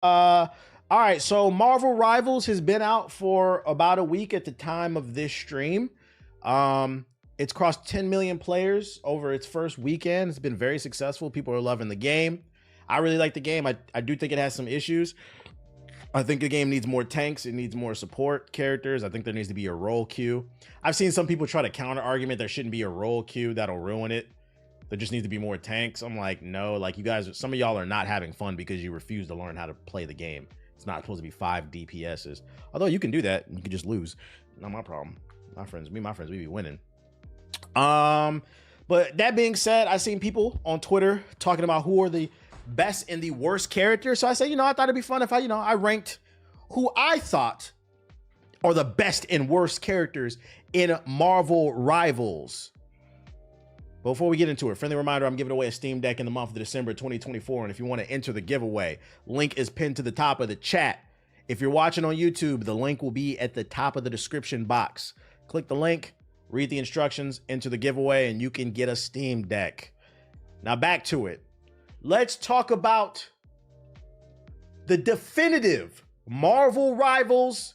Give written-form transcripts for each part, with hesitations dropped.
All right, so Marvel Rivals has been out for about a week at the time of this stream. It's crossed 10 million players over its first weekend. It's been very successful. People are loving the game. I really like the game. I do think it has some issues. I think the game needs more tanks. It needs more support characters. I think there needs to be a role queue. I've seen some people try to counter argument there shouldn't be a role queue. That'll ruin it. There just needs to be more tanks. I'm like, no, like you guys, some of y'all are not having fun because you refuse to learn how to play the game. It's not supposed to be 5 DPSs. Although you can do that. You can just lose. Not my problem. My friends, we be winning. But that being said, I've seen people on Twitter talking about who are the best and the worst characters. So I said, I thought it'd be fun if I ranked who I thought are the best and worst characters in Marvel Rivals. Before we get into it, friendly reminder, I'm giving away a Steam Deck in the month of December 2024. And if you want to enter the giveaway, link is pinned to the top of the chat. If you're watching on YouTube, the link will be at the top of the description box. Click the link, read the instructions, enter the giveaway, and you can get a Steam Deck. Now back to it. Let's talk about the definitive Marvel Rivals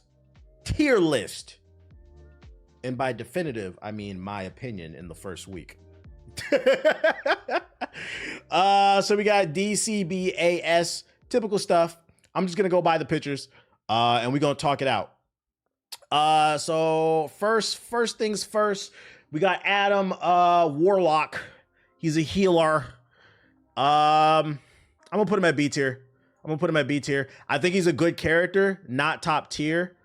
tier list. And by definitive, I mean my opinion in the first week. So we got DCBAS, typical stuff. I'm just gonna go by the pictures and we're gonna talk it out. So first things first, we got Adam Warlock. He's a healer. I'm gonna put him at B tier. I think he's a good character, not top tier,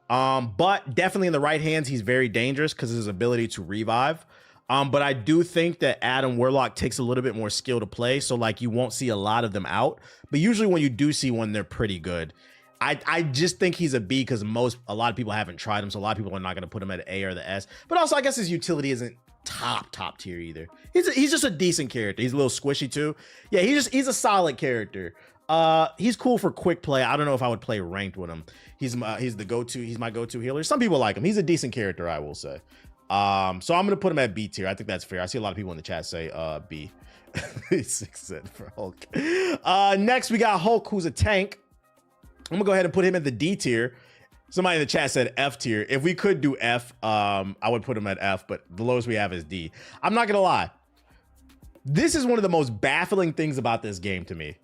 but definitely in the right hands he's very dangerous because of his ability to revive. But I do think that Adam Warlock takes a little bit more skill to play. So like you won't see a lot of them out, but usually when you do see one, they're pretty good. I just think he's a B because a lot of people haven't tried him. So a lot of people are not going to put him at A or the S, but also I guess his utility isn't top tier either. He's just a decent character. He's a little squishy too. Yeah, he's a solid character. He's cool for quick play. I don't know if I would play ranked with him. He's my go-to healer. Some people like him. He's a decent character, I will say. So I'm gonna put him at B tier. I think that's fair. I see a lot of people in the chat say B. 6 for Hulk. Next we got Hulk, who's a tank. I'm gonna go ahead and put him at the D tier. Somebody in the chat said F tier. If we could do F, I would put him at F, but the lowest we have is D. I'm not gonna lie. This is one of the most baffling things about this game to me.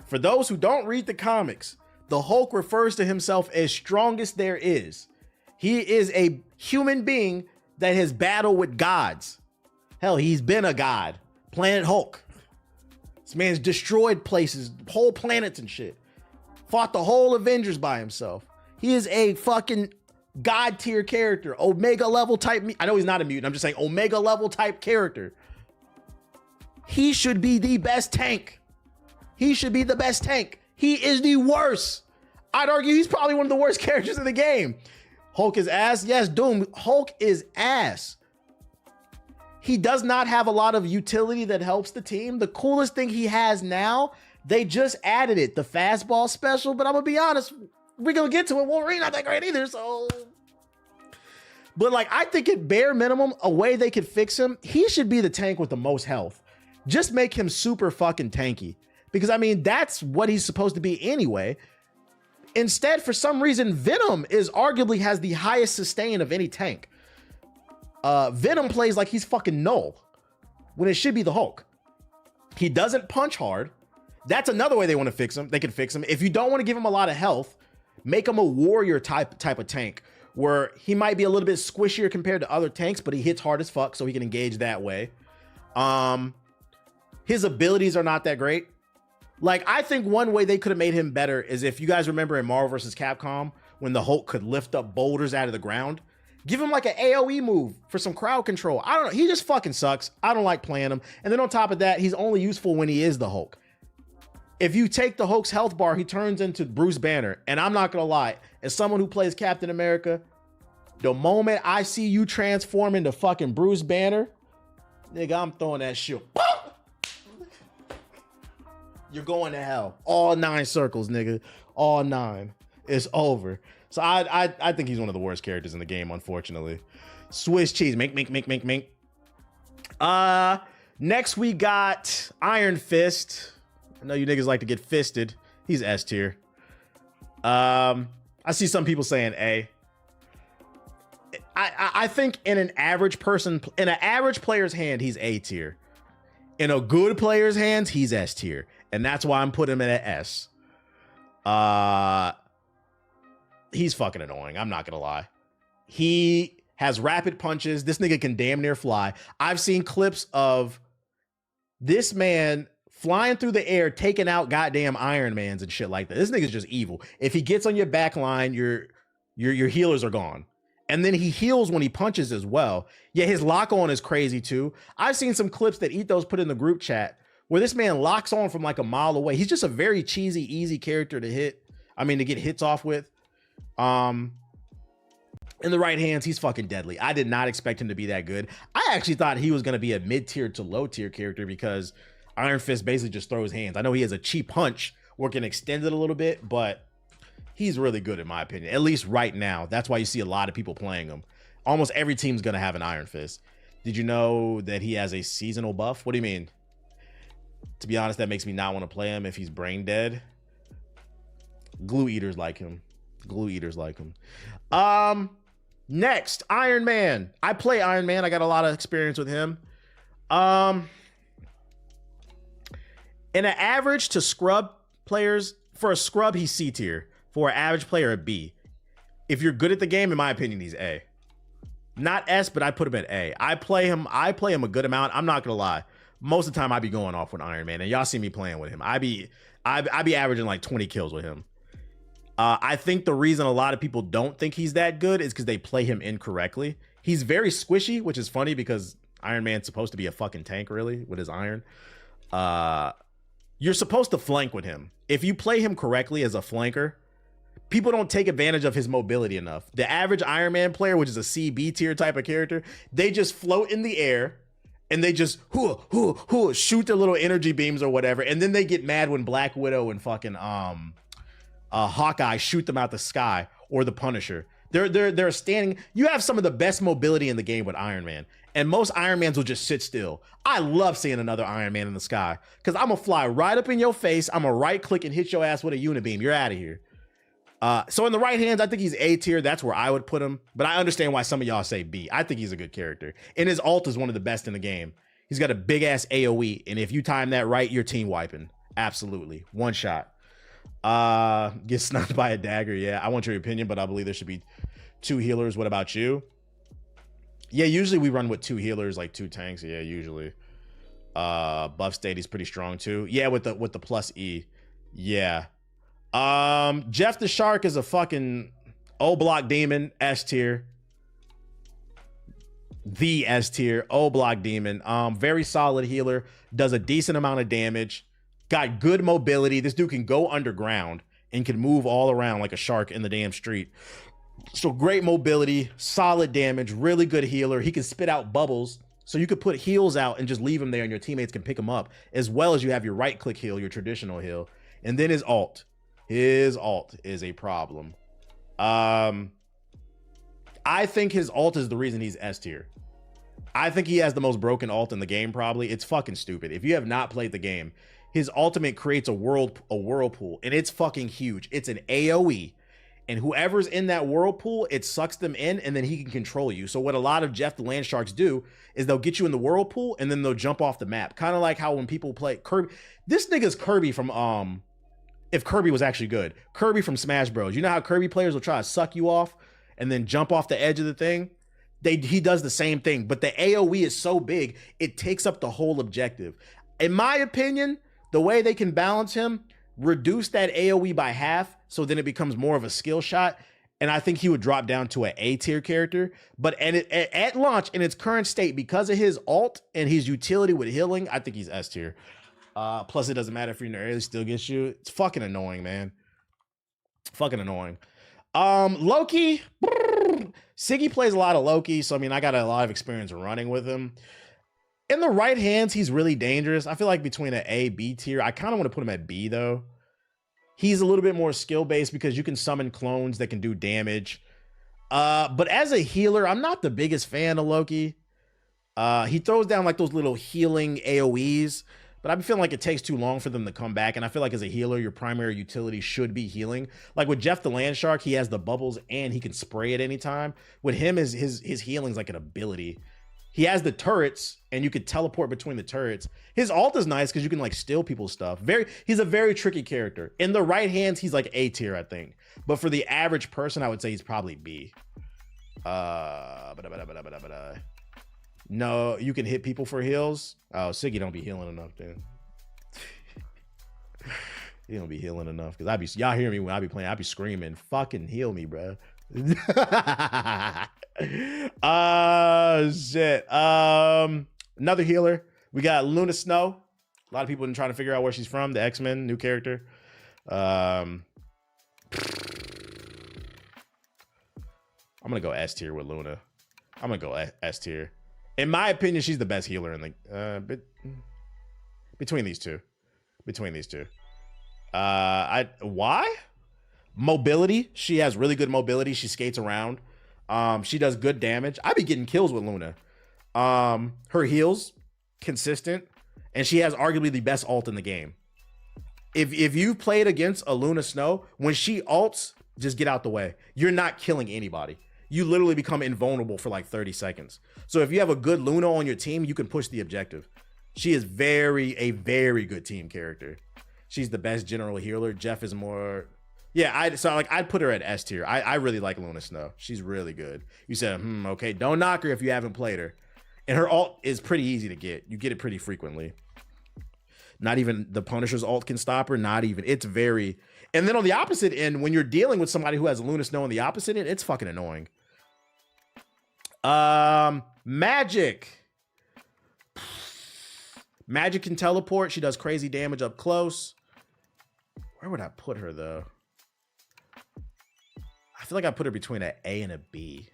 For those who don't read the comics, the Hulk refers to himself as strongest there is. He is a human being that has battled with gods. Hell, he's been a god. Planet Hulk. This man's destroyed places, whole planets and shit. Fought the whole Avengers by himself. He is a fucking god tier character. Omega level type. I know he's not a mutant. I'm just saying Omega level type character. He should be the best tank. He should be the best tank. He is the worst. I'd argue he's probably one of the worst characters in the game. Hulk is ass. Yes, Doom. Hulk is ass. He does not have a lot of utility that helps the team. The coolest thing he has now, they just added it, the fastball special, but I'm gonna be honest, we're gonna get to it. Wolverine not that great either, so. But like, I think at bare minimum, a way they could fix him, he should be the tank with the most health. Just make him super fucking tanky. Because I mean, that's what he's supposed to be anyway. Instead, for some reason, Venom arguably has the highest sustain of any tank. Venom plays like he's fucking null when it should be the Hulk. He doesn't punch hard. That's another way they want to fix him. They can fix him. If you don't want to give him a lot of health, make him a warrior type of tank where he might be a little bit squishier compared to other tanks, but he hits hard as fuck, so he can engage that way. His abilities are not that great. Like, I think one way they could have made him better is if you guys remember in Marvel vs. Capcom, when the Hulk could lift up boulders out of the ground, give him like an AoE move for some crowd control. I don't know. He just fucking sucks. I don't like playing him. And then on top of that, he's only useful when he is the Hulk. If you take the Hulk's health bar, he turns into Bruce Banner. And I'm not going to lie, as someone who plays Captain America, the moment I see you transform into fucking Bruce Banner, nigga, I'm throwing that shit. You're going to hell. All 9 circles, nigga. All 9. It's over. So I think he's one of the worst characters in the game, unfortunately. Swiss cheese. Mink. Next we got Iron Fist. I know you niggas like to get fisted. He's S tier. I see some people saying A. I think in an average player's hand, he's A tier. In a good player's hands, he's S tier. And that's why I'm putting him in an S. He's fucking annoying. I'm not gonna lie. He has rapid punches. This nigga can damn near fly. I've seen clips of this man flying through the air, taking out goddamn Iron Mans and shit like that. This nigga's just evil. If he gets on your back line, your healers are gone. And then he heals when he punches as well. Yeah, his lock on is crazy too. I've seen some clips that Ethos put in the group chat where this man locks on from like a mile away. He's just a very cheesy, easy character to get hits off with. In the right hands, he's fucking deadly. I did not expect him to be that good. I actually thought he was going to be a mid-tier to low-tier character because Iron Fist basically just throws hands. I know he has a cheap punch where it can extend it a little bit, but he's really good in my opinion, at least right now. That's why you see a lot of people playing him. Almost every team's going to have an Iron Fist. Did you know that he has a seasonal buff? What do you mean? To be honest, that makes me not want to play him if he's brain dead. Glue eaters like him. Next, Iron Man. I play Iron Man. I got a lot of experience with him. In an average to scrub players, for a scrub, he's C tier. For an average player, a B. If you're good at the game, in my opinion, he's A. Not S, but I put him at A. I play him a good amount. I'm not gonna lie. Most of the time, I be going off with Iron Man, and y'all see me playing with him. I be averaging like 20 kills with him. I think the reason a lot of people don't think he's that good is because they play him incorrectly. He's very squishy, which is funny because Iron Man's supposed to be a fucking tank, really, with his iron. You're supposed to flank with him. If you play him correctly as a flanker, people don't take advantage of his mobility enough. The average Iron Man player, which is a C, B tier type of character, they just float in the air and they just shoot their little energy beams or whatever. And then they get mad when Black Widow and fucking Hawkeye shoot them out the sky, or the Punisher. They're standing. You have some of the best mobility in the game with Iron Man, and most Iron Mans will just sit still. I love seeing another Iron Man in the sky because I'm gonna fly right up in your face. I'm gonna right click and hit your ass with a unibeam. You're out of here. So in the right hands, I think he's A tier. That's where I would put him. But I understand why some of y'all say B. I think he's a good character, and his ult is one of the best in the game. He's got a big ass AOE, and if you time that right, you're team wiping. Absolutely, one shot. Get sniped by a dagger. Yeah, I want your opinion, but I believe there should be 2 healers. What about you? Yeah, usually we run with 2 healers, like 2 tanks. Yeah, usually. Buff state, he's pretty strong too. Yeah, with the plus E. Yeah. Jeff the Shark is a fucking O block demon, S tier. The S tier, O block demon. Very solid healer, does a decent amount of damage. Got good mobility. This dude can go underground and can move all around like a shark in the damn street. So great mobility, solid damage, really good healer. He can spit out bubbles. So you could put heals out and just leave him there and your teammates can pick him up, as well as you have your right click heal, your traditional heal. And then his ult. His ult is a problem. I think his ult is the reason he's S tier. I think he has the most broken ult in the game, probably. It's fucking stupid. If you have not played the game, his ultimate creates a whirlpool, and it's fucking huge. It's an AoE, and whoever's in that whirlpool, it sucks them in, and then he can control you. So what a lot of Jeff the Land Sharks do is they'll get you in the whirlpool, and then they'll jump off the map. Kind of like how when people play Kirby. This nigga's Kirby from, if Kirby was actually good. Kirby from Smash Bros. You know how Kirby players will try to suck you off and then jump off the edge of the thing? He does the same thing, but the AoE is so big, it takes up the whole objective. In my opinion, the way they can balance him, reduce that AoE by half, so then it becomes more of a skill shot, and I think he would drop down to an A tier character. But at launch, in its current state, because of his ult and his utility with healing, I think he's S tier. Plus, it doesn't matter if you're in the area, it still gets you. It's fucking annoying, man. Fucking annoying. Loki. Siggy plays a lot of Loki, so I mean, I got a lot of experience running with him. In the right hands, he's really dangerous. I feel like between an A, B tier, I kind of want to put him at B, though. He's a little bit more skill-based because you can summon clones that can do damage. But as a healer, I'm not the biggest fan of Loki. He throws down like those little healing AoEs, but I've been feeling like it takes too long for them to come back. And I feel like as a healer, your primary utility should be healing. Like with Jeff the Land Shark, he has the bubbles and he can spray at any time. With him, his healing's like an ability. He has the turrets and you could teleport between the turrets. His ult is nice because you can like steal people's stuff. He's a very tricky character. In the right hands, he's like A tier, I think. But for the average person, I would say he's probably B. No, you can hit people for heals. Oh, Siggy don't be healing enough, dude. He don't be healing enough because y'all hear me when I be playing. I be screaming, "Fucking heal me, bro." Shit. Another healer. We got Luna Snow. A lot of people have been trying to figure out where she's from. The X-Men, new character. I'm gonna go S tier with Luna. I'm gonna go S tier. In my opinion, she's the best healer in the between these two. Why? Mobility. She has really good mobility. She skates around. She does good damage. I be getting kills with Luna. Her heals consistent, and she has arguably the best ult in the game. If you played against a Luna Snow, when she ults, just get out the way. You're not killing anybody. You literally become invulnerable for like 30 seconds. So if you have a good Luna on your team, you can push the objective. She is a very good team character. She's the best general healer. Jeff is more, yeah. I'd put her at S tier. I really like Luna Snow. She's really good. You said, okay, don't knock her if you haven't played her. And her ult is pretty easy to get. You get it pretty frequently. Not even the Punisher's ult can stop her. Not even. It's very. And then on the opposite end, when you're dealing with somebody who has Luna Snow on the opposite end, it's fucking annoying. Magic. Magic can teleport. She does crazy damage up close. Where would I put her though? I feel like I put her between an A and a B.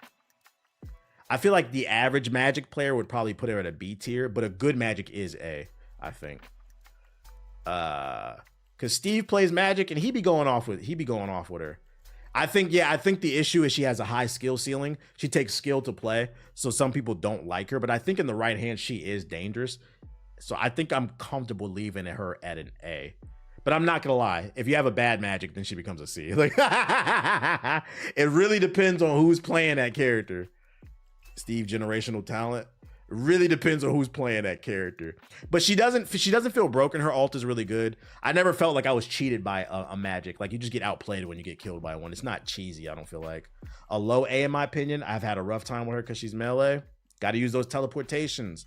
I feel like the average Magic player would probably put her at a B tier, but a good Magic is A, I think. Because Steve plays Magic and he be going off with her. I think the issue is she has a high skill ceiling. She takes skill to play, so some people don't like her. But I think in the right hand, she is dangerous. So I think I'm comfortable leaving her at an A. But I'm not gonna lie, if you have a bad Magic, then she becomes a C. Like, it really depends on who's playing that character. Steve, generational talent. It really depends on who's playing that character. But she doesn't feel broken. Her ult is really good. I never felt like I was cheated by a Magic. Like, you just get outplayed when you get killed by one. It's not cheesy, I don't feel like. A low A in my opinion. I've had a rough time with her because she's melee. Got to use those teleportations.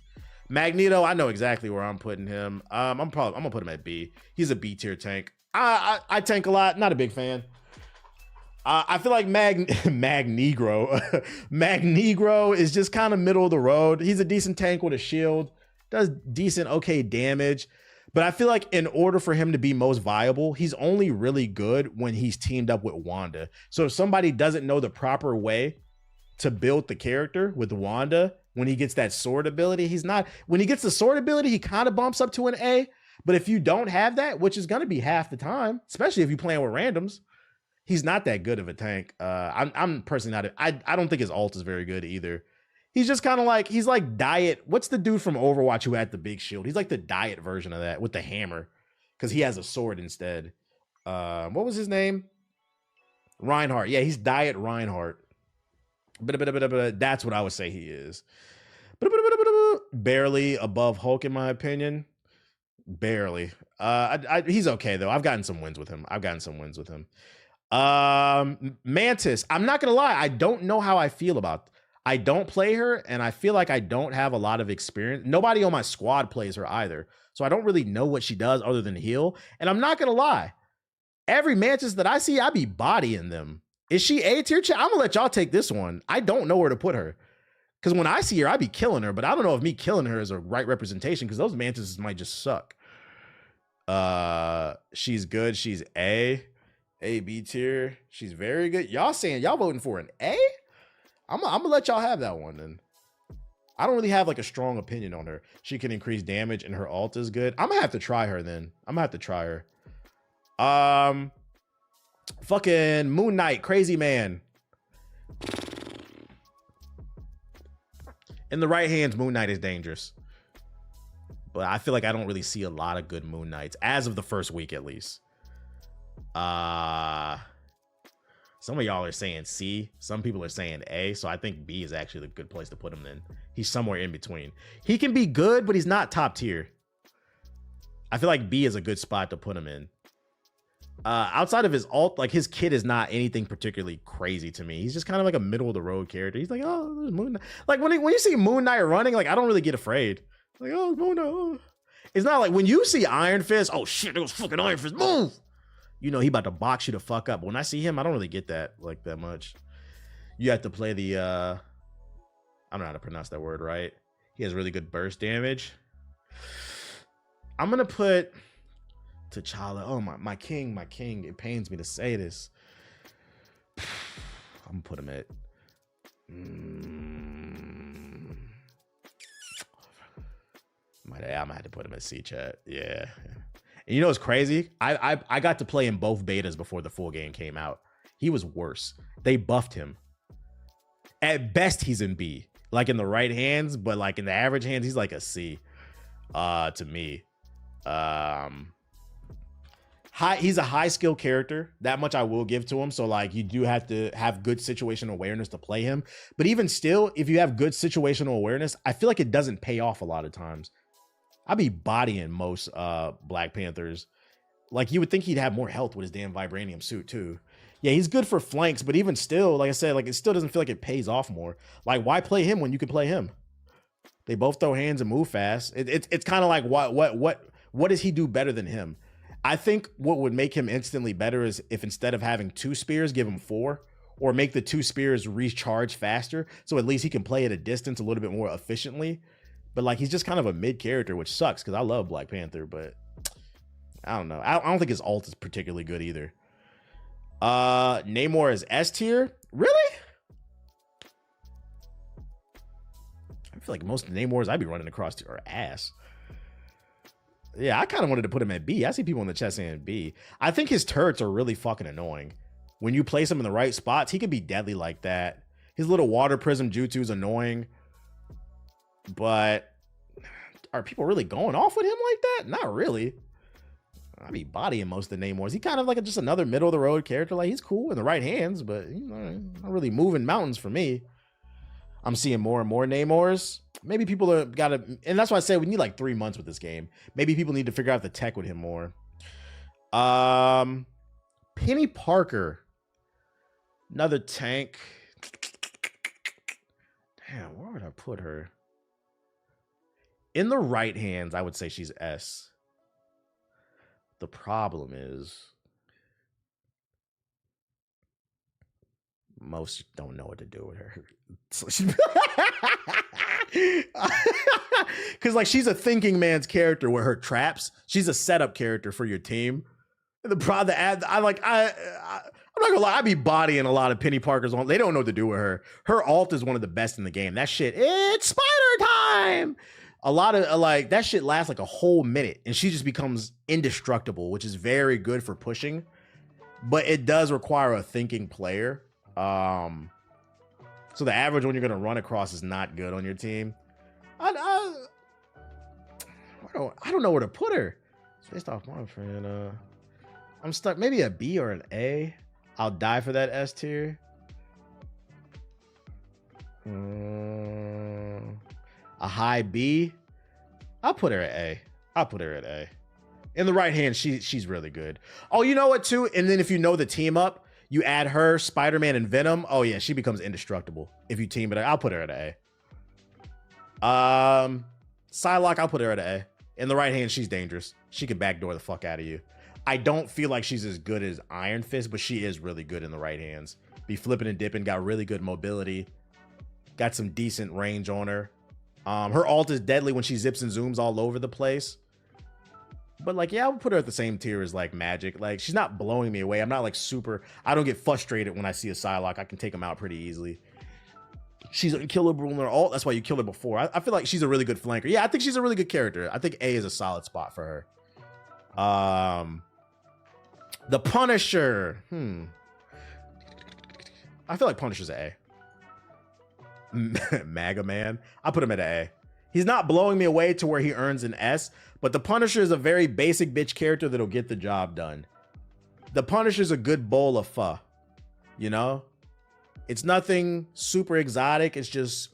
Magneto, I know exactly where I'm putting him. I'm gonna put him at B. He's a B tier tank. I tank a lot. Not a big fan. I feel like Magnegro. Magnegro is just kind of middle of the road. He's a decent tank with a shield. Does decent, okay damage. But I feel like in order for him to be most viable, he's only really good when he's teamed up with Wanda. So if somebody doesn't know the proper way to build the character with Wanda, when he gets that sword ability, when he gets the sword ability, he kind of bumps up to an A. But if you don't have that, which is going to be half the time, especially if you're playing with randoms, he's not that good of a tank. I'm personally not. I don't think his ult is very good either. He's just kind of like, he's like Diet. What's the dude from Overwatch who had the big shield? He's like the Diet version of that with the hammer, because he has a sword instead. What was his name? Reinhardt. Yeah, he's Diet Reinhardt. That's what I would say he is. Barely above Hulk in my opinion. Barely. He's okay though. I've gotten some wins with him. Mantis. I'm not gonna lie. I don't know how I feel about. I don't play her, and I feel like I don't have a lot of experience. Nobody on my squad plays her either, so I don't really know what she does other than heal. And I'm not gonna lie. Every Mantis that I see, I be bodying them. Is she A tier? I'm gonna let y'all take this one. I don't know where to put her. Because when I see her, I be killing her, but I don't know if me killing her is a right representation because those Mantises might just suck. She's good. She's A, B tier. She's very good. Y'all saying y'all voting for an A? I'm gonna let y'all have that one then. I don't really have like a strong opinion on her. She can increase damage and her ult is good. I'm gonna have to try her then. Fucking Moon Knight, crazy man. In the right hands, Moon Knight is dangerous. But I feel like I don't really see a lot of good Moon Knights as of the first week, at least. Some of y'all are saying C. Some people are saying A. So I think B is actually a good place to put him in. He's somewhere in between. He can be good, but he's not top tier. I feel like B is a good spot to put him in. Outside of his ult, like his kit is not anything particularly crazy to me. He's just kind of like a middle of the road character. He's like, oh, there's Moon Knight. Like when you see Moon Knight running, like I don't really get afraid. Like, oh, Moon Knight. Oh. It's not like when you see Iron Fist, oh shit, it was fucking Iron Fist, move. You know he about to box you the fuck up. When I see him, I don't really get that like that much. You have to play the I don't know how to pronounce that word right. He has really good burst damage. I'm gonna put T'Challa. Oh my king. It pains me to say this. I'm gonna put him at I'm gonna have to put him at C chat. Yeah. And you know what's crazy? I got to play in both betas before the full game came out. He was worse. They buffed him. At best, he's in B. Like in the right hands, but like in the average hands, he's like a C. To me. He's a high skill character. That much I will give to him. So like you do have to have good situational awareness to play him. But even still, if you have good situational awareness, I feel like it doesn't pay off a lot of times. I'd be bodying most Black Panthers. Like you would think he'd have more health with his damn vibranium suit too. Yeah, he's good for flanks, but even still, like I said, like it still doesn't feel like it pays off more. Like why play him when you could play him? They both throw hands and move fast. It's kind of like what does he do better than him? I think what would make him instantly better is if instead of having 2 spears, give him 4, or make the 2 spears recharge faster. So at least he can play at a distance a little bit more efficiently. But like, he's just kind of a mid character, which sucks because I love Black Panther, but I don't know. I don't think his ult is particularly good either. Namor is S tier. Really? I feel like most of the Namors I'd be running across are ass. Yeah, I kind of wanted to put him at B. I see people in the chat saying B. I think his turrets are really fucking annoying. When you place him in the right spots, he could be deadly like that. His little water prism jutsu is annoying. But are people really going off with him like that? Not really. I be bodying most of the Namors. He kind of like just another middle of the road character. Like he's cool in the right hands, but you know, not really moving mountains for me. I'm seeing more and more Namors. Maybe people are gotta, and that's why I say we need like 3 months with this game. Maybe people need to figure out the tech with him more. Penny Parker, another tank. Damn, where would I put her? In the right hands, I would say she's S. The problem is most don't know what to do with her. Because like she's a thinking man's character with her traps. She's a setup character for your team. The problem, I'm not gonna lie, I be bodying a lot of Penny Parkers on. They don't know what to do with her. Her ult is one of the best in the game. That shit, it's spider time. A lot of like that shit lasts like a whole minute and she just becomes indestructible, which is very good for pushing, but it does require a thinking player. So the average one you're gonna run across is not good on your team. I don't know where to put her. It's based off my friend. I'm stuck. Maybe a B or an A. I'll die for that S tier. A high B. I'll put her at A. I'll put her at A. In the right hand, she's really good. Oh, you know what too? And then if you know the team up, you add her, Spider-Man, and Venom. Oh yeah, she becomes indestructible if you team it. I'll put her at A. Psylocke, I'll put her at A. In the right hand, she's dangerous. She can backdoor the fuck out of you. I don't feel like she's as good as Iron Fist, but she is really good in the right hands. Be flipping and dipping, got really good mobility. Got some decent range on her. Her ult is deadly when she zips and zooms all over the place. But like, yeah, I would put her at the same tier as like Magic. Like, she's not blowing me away. I'm not like super, I don't get frustrated when I see a Psylocke. I can take them out pretty easily. She's unkillable in her ult. That's why you killed her before. I feel like she's a really good flanker. Yeah, I think she's a really good character. I think A is a solid spot for her. The Punisher. I feel like Punisher's an A. MAGA Man. I'll put him at an A. He's not blowing me away to where he earns an S, but the Punisher is a very basic bitch character that'll get the job done. The Punisher's a good bowl of pho, you know? It's nothing super exotic. It's just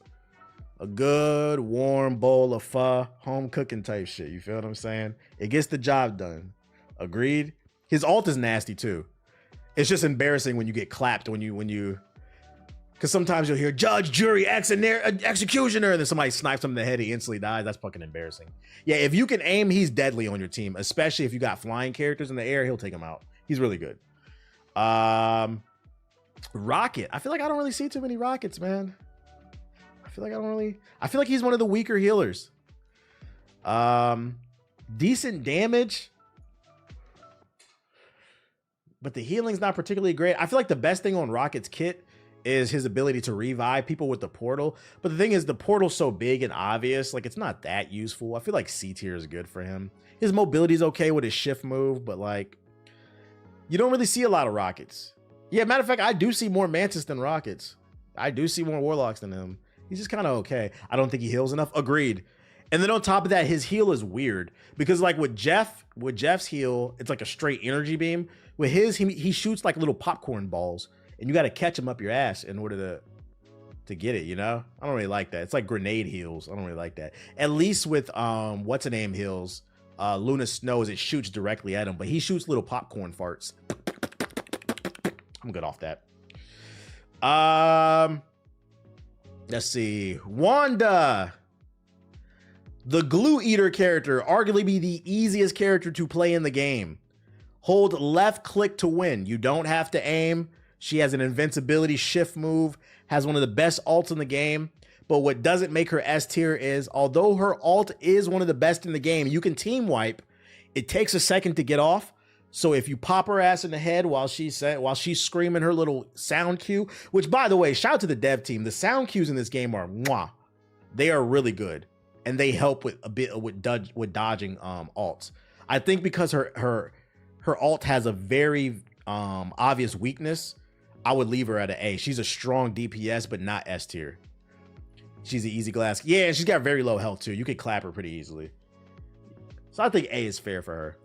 a good, warm bowl of pho, home cooking type shit. You feel what I'm saying? It gets the job done. Agreed? His ult is nasty too. It's just embarrassing when you get clapped when you because sometimes you'll hear judge, jury, executioner, and then somebody snipes him in the head, he instantly dies. That's fucking embarrassing. Yeah, if you can aim, he's deadly on your team, especially if you got flying characters in the air, he'll take him out. He's really good. Rocket. I feel like I don't really see too many Rockets, man. I feel like he's one of the weaker healers. Decent damage, but the healing's not particularly great. I feel like the best thing on Rocket's kit is his ability to revive people with the portal. But the thing is, the portal's so big and obvious, like it's not that useful. I feel like C tier is good for him. His mobility's okay with his shift move, but like you don't really see a lot of Rockets. Yeah, matter of fact, I do see more Mantis than Rockets. I do see more Warlocks than him. He's just kind of okay. I don't think he heals enough. Agreed. And then on top of that, his heal is weird because like with Jeff's heal, it's like a straight energy beam. With his, he shoots like little popcorn balls, and you got to catch him up your ass in order to get it, you know? I don't really like that. It's like grenade heals. I don't really like that. At least with what's her name heals, Luna Snows, it shoots directly at him, but he shoots little popcorn farts. I'm good off that. Let's see. Wanda, the glue eater character, arguably be the easiest character to play in the game. Hold left click to win. You don't have to aim. She has an invincibility shift move, has one of the best ults in the game. But what doesn't make her S tier is, although her ult is one of the best in the game, you can team wipe. It takes a second to get off. So if you pop her ass in the head while she's screaming her little sound cue, which by the way, shout out to the dev team. The sound cues in this game are mwah. They are really good, and they help with a bit with dodging ults. I think because her ult has a very obvious weakness, I would leave her at an A. She's a strong DPS, but not S tier. She's an easy glass. Yeah, she's got very low health too. You could clap her pretty easily. So I think A is fair for her.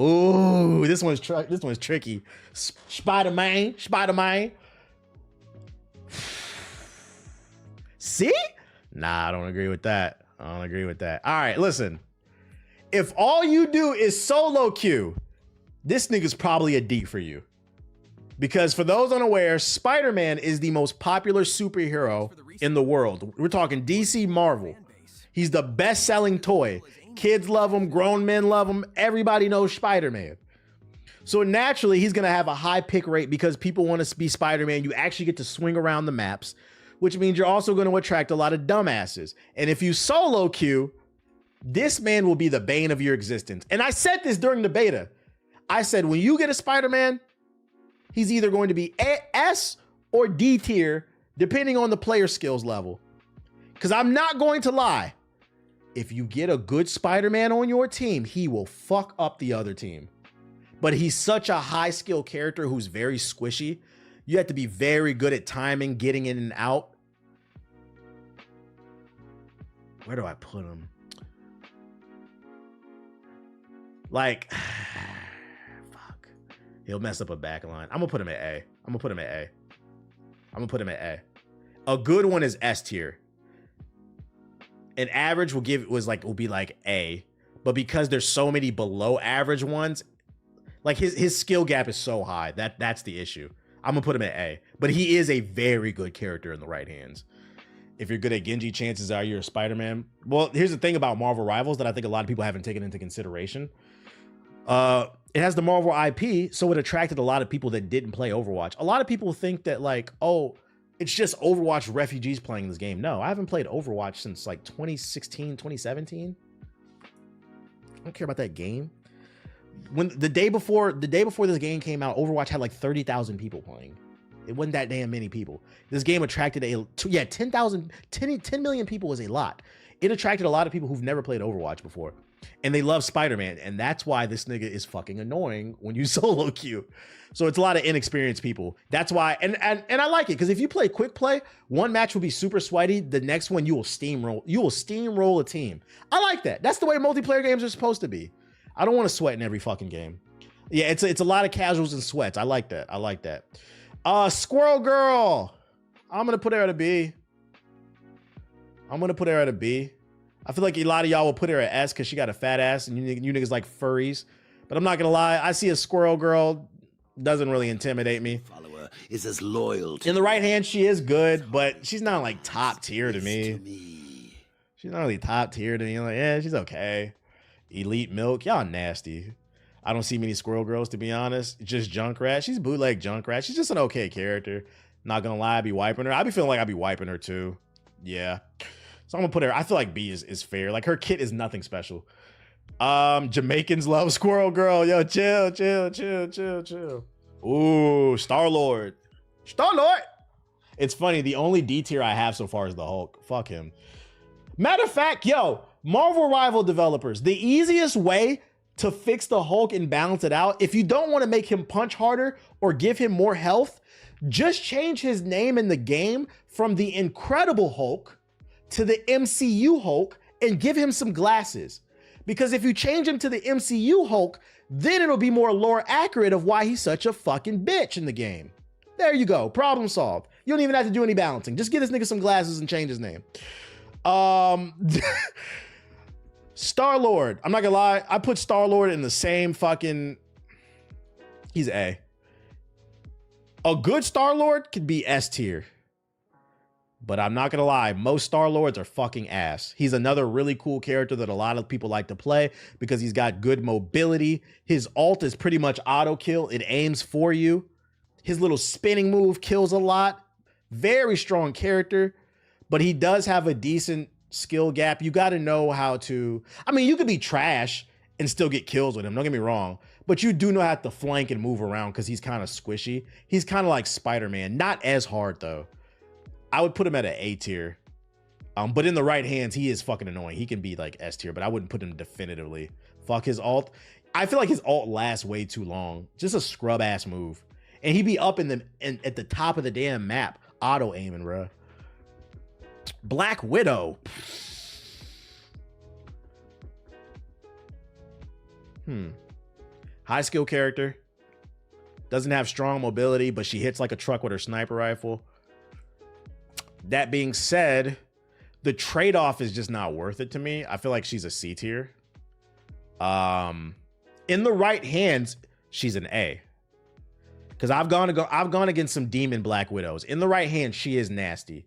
Ooh, this one's tricky. Spider-Man. See? Nah, I don't agree with that. All right, listen. If all you do is solo queue, this nigga's probably a D for you. Because for those unaware, Spider-Man is the most popular superhero in the world. We're talking DC Marvel. He's the best-selling toy. Kids love him, grown men love him. Everybody knows Spider-Man. So naturally, he's gonna have a high pick rate because people want to be Spider-Man. You actually get to swing around the maps, which means you're also going to attract a lot of dumbasses. And if you solo queue, this man will be the bane of your existence. And I said this during the beta. I said, when you get a Spider-Man, he's either going to be S or D tier, depending on the player skills level. Because I'm not going to lie. If you get a good Spider-Man on your team, he will fuck up the other team. But he's such a high skill character who's very squishy. You have to be very good at timing, getting in and out. Where do I put him? Like, fuck. He'll mess up a back line. I'm gonna put him at A. A good one is S tier. An average will be like A, but because there's so many below average ones, like his skill gap is so high that's the issue. I'm gonna put him at A, but he is a very good character in the right hands. If you're good at Genji, chances are you're a Spider-Man. Well, here's the thing about Marvel Rivals that I think a lot of people haven't taken into consideration. It has the Marvel IP, so it attracted a lot of people that didn't play Overwatch. A lot of people think that like, oh, it's just Overwatch refugees playing this game. No, I haven't played Overwatch since like 2016, 2017. I don't care about that game. When the day before this game came out, Overwatch had like 30,000 people playing. It wasn't that damn many people. This game attracted 10 million people is a lot. It attracted a lot of people who've never played Overwatch before. And they love Spider-Man. And that's why this nigga is fucking annoying when you solo queue. So it's a lot of inexperienced people. That's why, and I like it, because if you play quick play, one match will be super sweaty. The next one you will steamroll. You will steamroll a team. I like that. That's the way multiplayer games are supposed to be. I don't want to sweat in every fucking game. Yeah, it's a lot of casuals and sweats. I like that. I like that. Squirrel Girl. I'm gonna put her at a B. I'm gonna put her at a B. I feel like a lot of y'all will put her at S because she got a fat ass and you niggas like furries. But I'm not gonna lie, I see a Squirrel Girl, doesn't really intimidate me. Follower is as loyal to in the right hand, she is good, but she's not like top tier to me. She's not really top tier to me. I'm like, yeah, she's okay. Elite Milk, y'all nasty. I don't see many Squirrel Girls, to be honest. Just Junkrat. She's bootleg Junkrat. She's just an okay character. Not gonna lie, I'd be wiping her. I'd be feeling like I'd be wiping her too. Yeah. So I'm gonna put her, I feel like B is fair. Like her kit is nothing special. Jamaicans love Squirrel Girl. Yo, chill. Ooh, Star-Lord. Star-Lord. It's funny, the only D tier I have so far is the Hulk. Fuck him. Matter of fact, yo, Marvel Rival developers, the easiest way to fix the Hulk and balance it out, if you don't want to make him punch harder or give him more health, just change his name in the game from the Incredible Hulk to the MCU Hulk and give him some glasses. Because if you change him to the MCU Hulk, then it'll be more lore accurate of why he's such a fucking bitch in the game. There you go, problem solved. You don't even have to do any balancing. Just get this nigga some glasses and change his name. Star-Lord, I'm not gonna lie, I put Star-Lord in the same fucking, he's A. A good Star-Lord could be S tier. But I'm not gonna lie, most Star-Lords are fucking ass. He's another really cool character that a lot of people like to play because he's got good mobility. His ult is pretty much auto kill. It aims for you. His little spinning move kills a lot. Very strong character, but he does have a decent skill gap. You got to know how to, I mean, you could be trash and still get kills with him. Don't get me wrong, but you do know how to flank and move around because he's kind of squishy. He's kind of like Spider-Man, not as hard though. I would put him at an A tier. But in the right hands, he is fucking annoying. He can be like S tier, but I wouldn't put him definitively. Fuck his ult. I feel like his ult lasts way too long. Just a scrub ass move. And he'd be up at the top of the damn map, auto aiming, bro. Black Widow. High skill character. Doesn't have strong mobility, but she hits like a truck with her sniper rifle. That being said, the trade-off is just not worth it to me. I feel like she's a C tier. In the right hands, she's an A. Because I've gone against some demon Black Widows. In the right hand, she is nasty.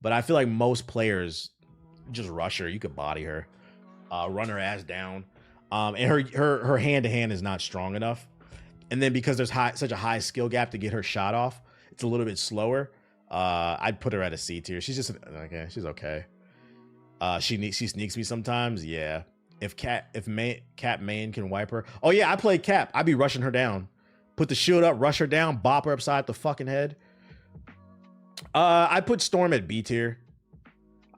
But I feel like most players just rush her. You could body her, run her ass down. And her hand-to-hand is not strong enough. And then because there's such a high skill gap to get her shot off, it's a little bit slower. I'd put her at a C tier. She's just okay. She's okay. She sneaks me sometimes. Yeah. If Cap main can wipe her. Oh yeah, I play Cap. I'd be rushing her down. Put the shield up, rush her down, bop her upside the fucking head. I put Storm at B tier.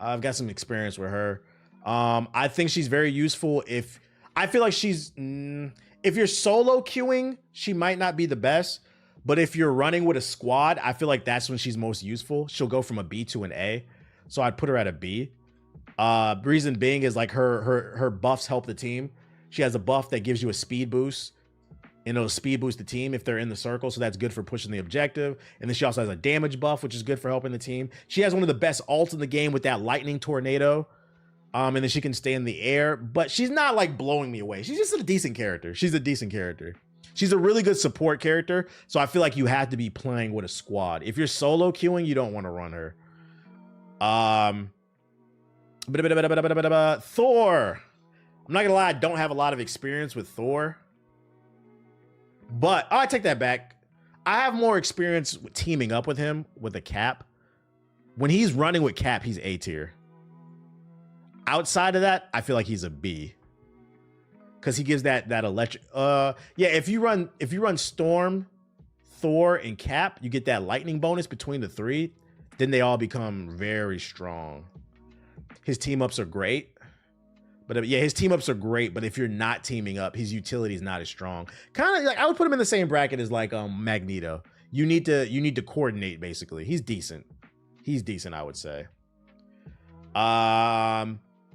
I've got some experience with her. I think she's very useful I feel like she's if you're solo queuing, she might not be the best. But if you're running with a squad, I feel like that's when she's most useful. She'll go from a B to an A. So I'd put her at a B. Reason being is like her buffs help the team. She has a buff that gives you a speed boost. And it'll speed boost the team if they're in the circle. So that's good for pushing the objective. And then she also has a damage buff, which is good for helping the team. She has one of the best ults in the game with that lightning tornado. And then she can stay in the air. But she's not like blowing me away. She's just a decent character. She's a decent character. She's a really good support character, so I feel like you have to be playing with a squad. If you're solo queuing, you don't want to run her. Thor. I'm not gonna lie, I don't have a lot of experience with Thor. But I take that back. I have more experience with teaming up with him with a Cap. When he's running with Cap, he's A tier. Outside of that, I feel like he's a B. Because he gives that electric. Yeah, if you run Storm, Thor, and Cap, you get that lightning bonus between the three. Then they all become very strong. His team ups are great, But yeah, his team ups are great. But if you're not teaming up, his utility is not as strong. Kind of like I would put him in the same bracket as like Magneto. You need to coordinate basically. He's decent. He's decent, I would say.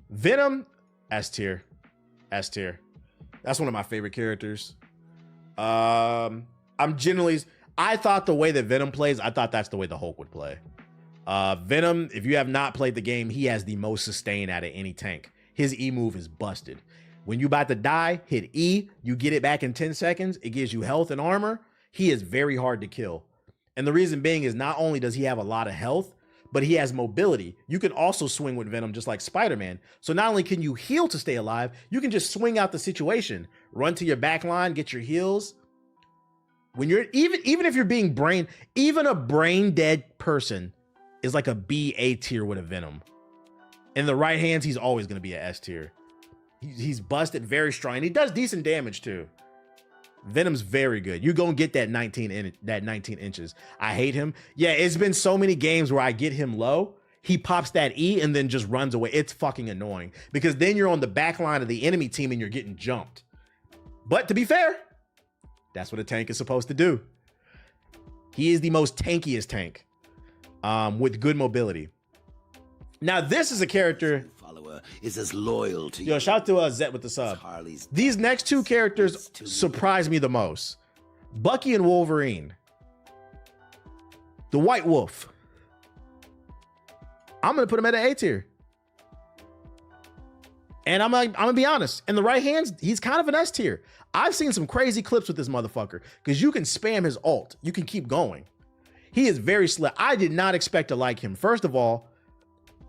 Venom, S tier. S tier. That's one of my favorite characters. I thought the way that Venom plays, I thought that's the way the Hulk would play. Venom, if you have not played the game, he has the most sustain out of any tank. His E move is busted. When you about to die, hit E, you get it back in 10 seconds. It gives you health and armor. He is very hard to kill. And the reason being is not only does he have a lot of health, but he has mobility. You can also swing with Venom just like Spider-Man. So not only can you heal to stay alive, you can just swing out the situation, run to your back line, get your heals. When you're even if you're being even a brain dead person is like a B, A tier with a Venom. In the right hands, he's always going to be an S tier. He's busted, very strong, and he does decent damage too. Venom's very good. You're going to get that 19 inches. I hate him. Yeah, it's been so many games where I get him low. He pops that E and then just runs away. It's fucking annoying because then you're on the back line of the enemy team and you're getting jumped. But to be fair, that's what a tank is supposed to do. He is the most tankiest tank with good mobility. Now, this is a character... follower is as loyal to you. Yo, shout out to Zet with the sub. These next two characters surprise me the most. Bucky and Wolverine. The White Wolf. I'm going to put him at an A tier. And I'm going to be honest. In the right hands, he's kind of an S tier. I've seen some crazy clips with this motherfucker because you can spam his ult. You can keep going. He is very slick. I did not expect to like him. First of all,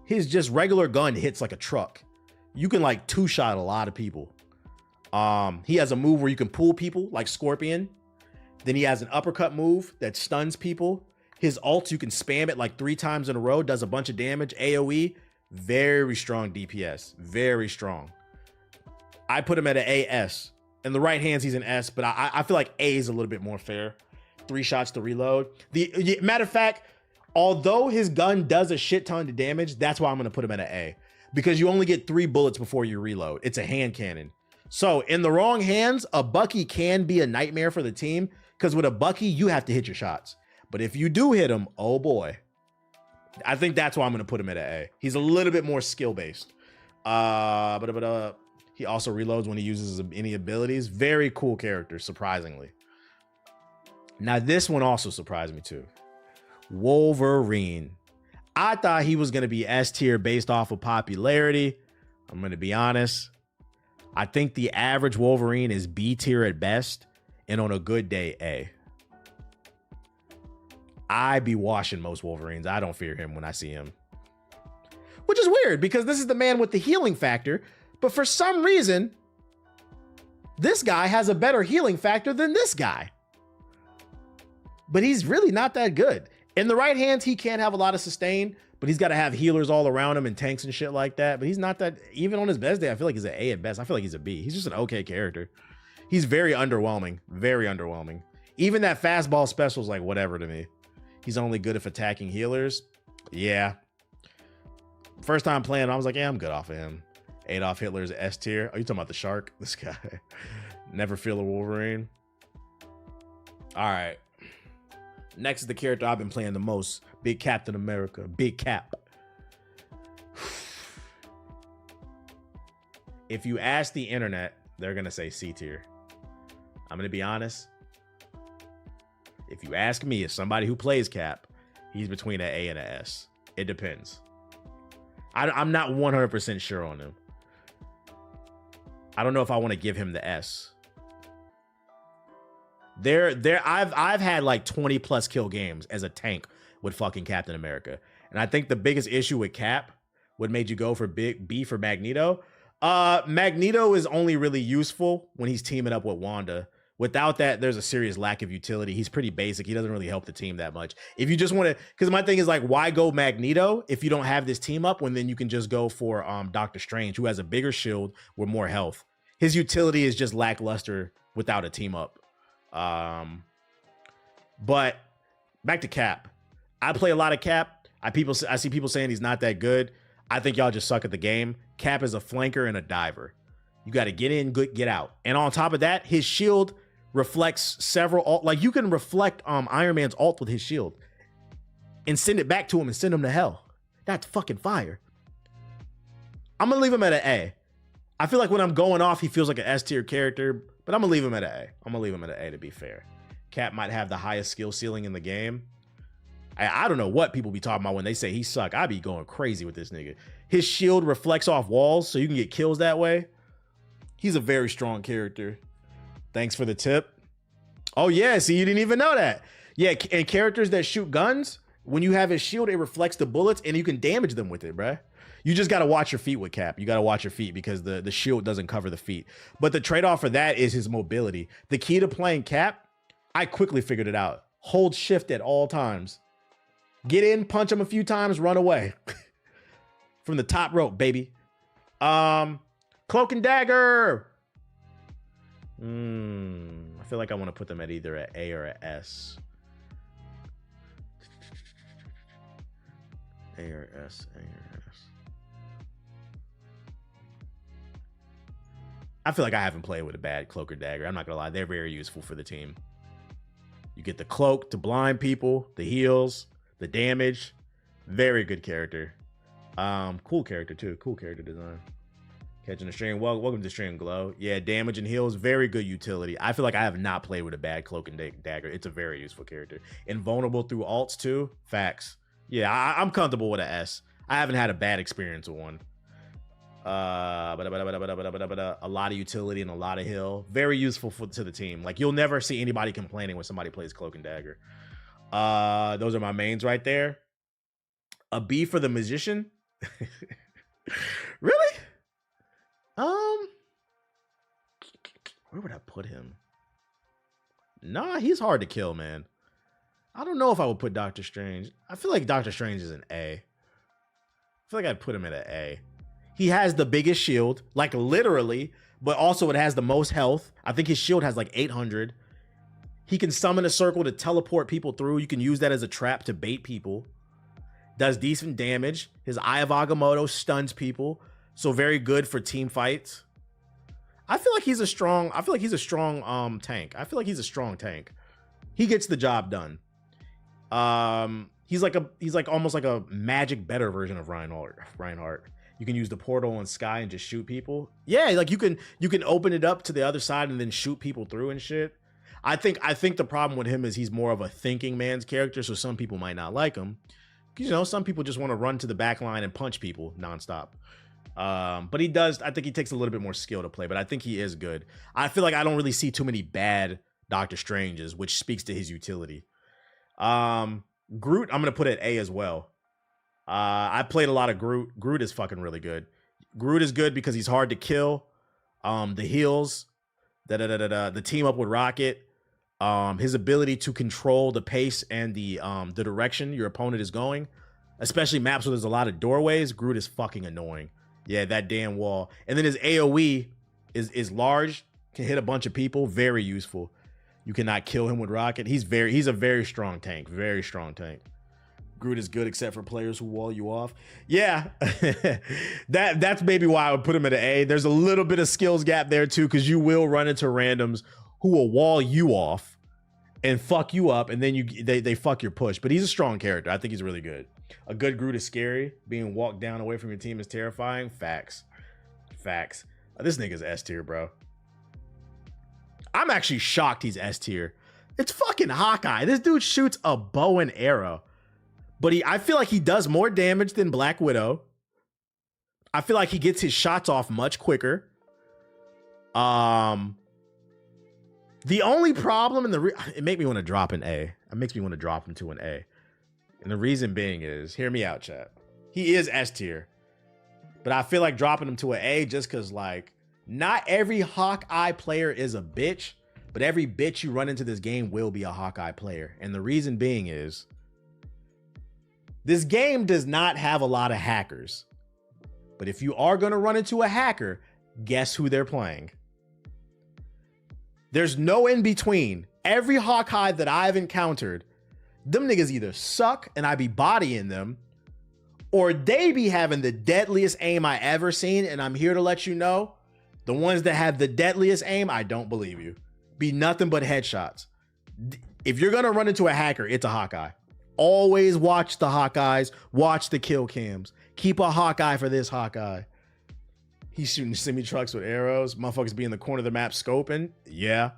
his just regular gun hits like a truck. You can like two-shot a lot of people. He has a move where you can pull people like Scorpion. Then he has an uppercut move that stuns people. His ult, you can spam it like 3 times in a row, does a bunch of damage. AoE, very strong DPS, very strong. I put him at an AS. In the right hands, he's an S, but I feel like A is a little bit more fair. 3 shots to reload. Matter of fact, although his gun does a shit ton of damage, that's why I'm going to put him at an A. Because you only get 3 bullets before you reload. It's a hand cannon. So in the wrong hands, a Bucky can be a nightmare for the team. Because with a Bucky, you have to hit your shots. But if you do hit him, oh boy. I think that's why I'm going to put him at an A. He's a little bit more skill-based. He also reloads when he uses any abilities. Very cool character, surprisingly. Now, this one also surprised me too. Wolverine. I thought he was going to be S tier based off of popularity. I'm going to be honest. I think the average Wolverine is B tier at best, and on a good day, A. I be washing most Wolverines. I don't fear him when I see him. Which is weird because this is the man with the healing factor, but for some reason, this guy has a better healing factor than this guy. But he's really not that good. In the right hands, he can have a lot of sustain, but he's got to have healers all around him and tanks and shit like that. But he's not that, even on his best day, I feel like he's an A at best. I feel like he's a B. He's just an okay character. He's very underwhelming. Very underwhelming. Even that fastball special is like whatever to me. He's only good if attacking healers. Yeah. First time playing, I was like, yeah, I'm good off of him. Adolf Hitler's S tier. Oh, you talking about the shark? This guy. Never feel a Wolverine. All right. Next is the character I've been playing the most. Big Captain America. Big Cap. If you ask the internet, they're going to say C tier. I'm going to be honest. If you ask me, as somebody who plays Cap, he's between an A and an S. It depends. I'm not 100% sure on him. I don't know if I want to give him the S. I've had like 20 plus kill games as a tank with fucking Captain America. And I think the biggest issue with Cap, what made you go for big B for Magneto? Magneto is only really useful when he's teaming up with Wanda. Without that, there's a serious lack of utility. He's pretty basic. He doesn't really help the team that much. If you just want to, because my thing is like, why go Magneto if you don't have this team up when then you can just go for Doctor Strange, who has a bigger shield with more health. His utility is just lackluster without a team up. But back to Cap. I play a lot of Cap. I see people saying he's not that good. I think y'all just suck at the game. Cap is a flanker and a diver. You got to get in, good, get out. And on top of that, his shield reflects several alt. Like you can reflect Iron Man's ult with his shield and send it back to him and send him to hell. That's fucking fire. I'm gonna leave him at an A. I feel like when I'm going off, he feels like an S tier character, but I'm gonna leave him at an A. I'm gonna leave him at an A to be fair. Cap might have the highest skill ceiling in the game. I don't know what people be talking about when they say he suck. I be going crazy with this nigga. His shield reflects off walls, so you can get kills that way. He's a very strong character. Thanks for the tip. Oh yeah, see, you didn't even know that. Yeah, and characters that shoot guns, when you have his shield, it reflects the bullets and you can damage them with it, bruh. You just got to watch your feet with Cap. You got to watch your feet because the shield doesn't cover the feet. But the trade-off for that is his mobility. The key to playing Cap, I quickly figured it out. Hold shift at all times. Get in, punch him a few times, run away. From the top rope, baby. Cloak and Dagger. I feel like I want to put them at either an A or an S. A or S, A or S. I feel like I haven't played with a bad cloak or dagger. I'm not gonna lie, they're very useful for the team. You get the cloak to blind people, the heals, the damage. Very good character. Cool character too. Cool character design. Catching the stream. Welcome to Stream Glow. Yeah, damage and heals, very good utility. I feel like I have not played with a bad cloak and dagger. It's a very useful character. Invulnerable through alts too. Facts. Yeah, I'm comfortable with an S. I haven't had a bad experience with one. A lot of utility and a lot of heal. Very useful to the team. Like you'll never see anybody complaining when somebody plays cloak and dagger. Those are my mains right there. A B for the magician. Really? Where would I put him? Nah, he's hard to kill, man. I don't know if I would put Doctor Strange. I feel like Doctor Strange is an A. I feel like I'd put him at an A. He has the biggest shield, like literally, but also it has the most health. I think his shield has like 800. He can summon a circle to teleport people through. You can use that as a trap to bait people. Does decent damage. His Eye of Agamotto stuns people. So very good for team fights. I feel like he's a strong tank. I feel like he's a strong tank. He gets the job done. He's like almost like a magic better version of Reinhardt. You can use the portal and sky and just shoot people. Yeah, like you can open it up to the other side and then shoot people through and shit. I think the problem with him is he's more of a thinking man's character, so some people might not like him. You know, some people just want to run to the back line and punch people nonstop. But he does, I think he takes a little bit more skill to play, but I think he is good. I feel like I don't really see too many bad Doctor Stranges, which speaks to his utility. Groot, I'm going to put at A as well. I played a lot of Groot. Groot is fucking really good. Groot is good because he's hard to kill. The heals, the team up with Rocket, his ability to control the pace and the direction your opponent is going, especially maps where there's a lot of doorways. Groot is fucking annoying. Yeah, that damn wall. And then his AoE is large, can hit a bunch of people. Very useful. You cannot kill him with Rocket. He's a very strong tank. Very strong tank. Groot is good except for players who wall you off. Yeah, that's maybe why I would put him at an A. There's a little bit of skills gap there too, because you will run into randoms who will wall you off and fuck you up, and then they fuck your push. But he's a strong character. I think he's really good. A good Groot is scary. Being walked down away from your team is terrifying. Facts. This nigga's S tier, bro. I'm actually shocked he's S tier. It's fucking Hawkeye. This dude shoots a bow and arrow. But I feel like he does more damage than Black Widow. I feel like he gets his shots off much quicker. The only problem, it makes me want to drop an A. It makes me want to drop him to an A. And the reason being is, hear me out, chat. He is S tier. But I feel like dropping him to an A just because, like, not every Hawkeye player is a bitch. But every bitch you run into this game will be a Hawkeye player. And the reason being is, this game does not have a lot of hackers. But if you are going to run into a hacker, guess who they're playing? There's no in between. Every Hawkeye that I've encountered, them niggas either suck and I be bodying them, or they be having the deadliest aim I ever seen. And I'm here to let you know, the ones that have the deadliest aim, I don't believe you. Be nothing but headshots. If you're gonna run into a hacker, it's a Hawkeye. Always watch the Hawkeyes, watch the kill cams. Keep a Hawkeye for this Hawkeye. He's shooting semi-trucks with arrows. Motherfuckers be in the corner of the map scoping. Yeah.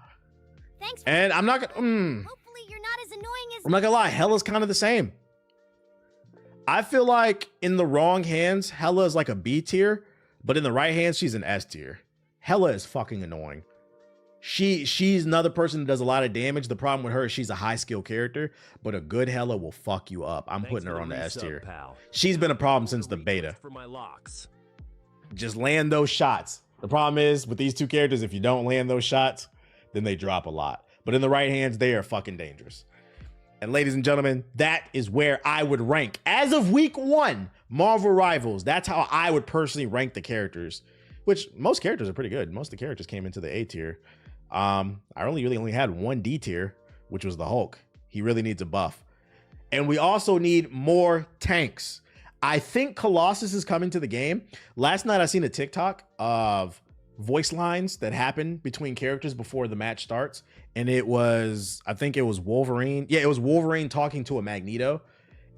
Thanks. And I'm not gonna, Hopefully you're not as annoying as I'm not gonna lie, Hella's kind of the same. I feel like in the wrong hands, Hella is like a B tier, but in the right hands, she's an S tier. Hella is fucking annoying. She's another person that does a lot of damage. The problem with her is she's a high skill character, but a good Hella will fuck you up. I'm putting her on the S tier. She's been a problem since the beta. For my locks. Just land those shots. The problem is with these two characters, if you don't land those shots, then they drop a lot. But in the right hands, they are fucking dangerous. And ladies and gentlemen, that is where I would rank. As of week 1, Marvel Rivals. That's how I would personally rank the characters, which most characters are pretty good. Most of the characters came into the A tier. I really only had one D tier, which was the Hulk. He really needs a buff. And we also need more tanks. I think Colossus is coming to the game. Last night I seen a TikTok of voice lines that happen between characters before the match starts. And it was, I think it was Wolverine. Yeah, it was Wolverine talking to a Magneto.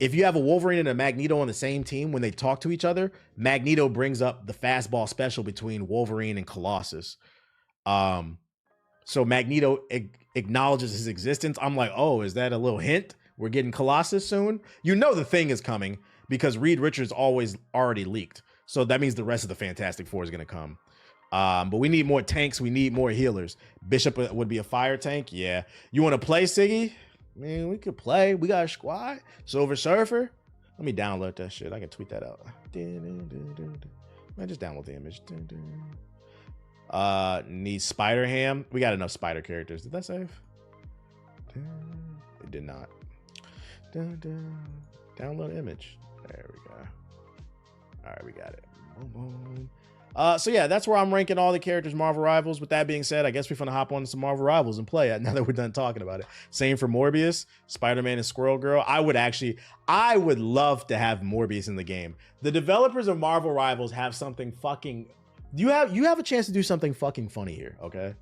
If you have a Wolverine and a Magneto on the same team, when they talk to each other, Magneto brings up the fastball special between Wolverine and Colossus. So Magneto acknowledges his existence. I'm like, oh, is that a little hint? We're getting Colossus soon. You know the Thing is coming because Reed Richards always already leaked. So that means the rest of the Fantastic Four is going to come. But we need more tanks. We need more healers. Bishop would be a fire tank. Yeah. You want to play, Siggy? Man, we could play. We got a squad. Silver Surfer. Let me download that shit. I can tweet that out. Man, just download the image. Need Spider Ham. We got enough spider characters. Did that save? It did not. Download image. There we go. All right, we got it. So yeah, that's where I'm ranking all the characters Marvel Rivals. With that being said, I guess we're gonna hop on some Marvel Rivals and play it now that we're done talking about it. Same for Morbius, Spider-Man, and Squirrel Girl. I would love to have Morbius in the game. The developers of Marvel Rivals have something fucking, you have a chance to do something fucking funny here, okay?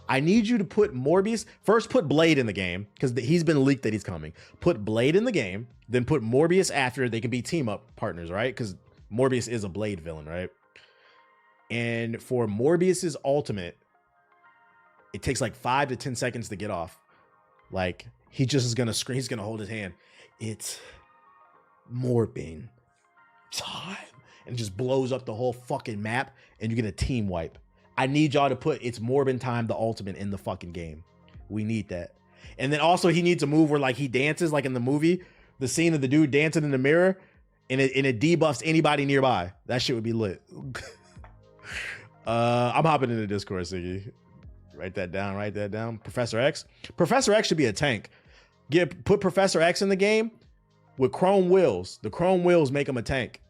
I need you to put Morbius, first put Blade in the game, because he's been leaked that he's coming. Put Blade in the game, then put Morbius after. They can be team up partners, right? Because Morbius is a Blade villain, right? And for Morbius's ultimate, it takes like 5 to 10 seconds to get off. Like, he just is gonna scream, he's gonna hold his hand. It's Morbin time. And it just blows up the whole fucking map, and you get a team wipe. I need y'all to put It's Morbin Time, the ultimate, in the fucking game. We need that. And then also he needs a move where like he dances, like in the movie, the scene of the dude dancing in the mirror, and it debuffs anybody nearby. That shit would be lit. I'm hopping into Discord, Siggy. Write that down. Professor X. Professor X should be a tank. Put Professor X in the game with chrome wheels. The chrome wheels make him a tank.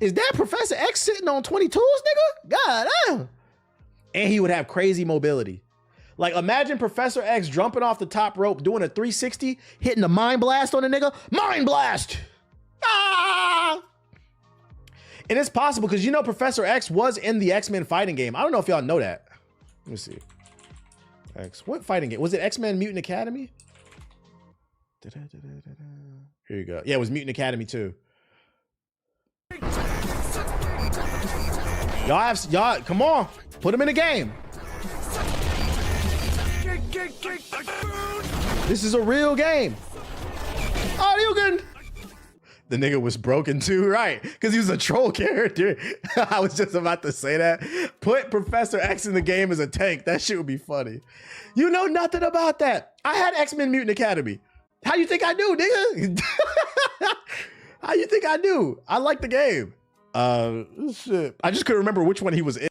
Is that Professor X sitting on 22s, nigga? God damn. And he would have crazy mobility. Like, imagine Professor X jumping off the top rope, doing a 360, hitting a mind blast on a nigga. Mind blast! Ah! And it's possible because you know Professor X was in the X-Men fighting game. I don't know if y'all know that. Let me see. X. What fighting game? Was it X-Men Mutant Academy? Here you go. Yeah, it was Mutant Academy 2. Y'all, come on. Put him in the game. This is a real game. Oh, you can. The nigga was broken too, right? Because he was a troll character. I was just about to say that. Put Professor X in the game as a tank. That shit would be funny. You know nothing about that. I had X-Men Mutant Academy. How you think I do, nigga? How you think I do? I like the game. Shit. I just couldn't remember which one he was in.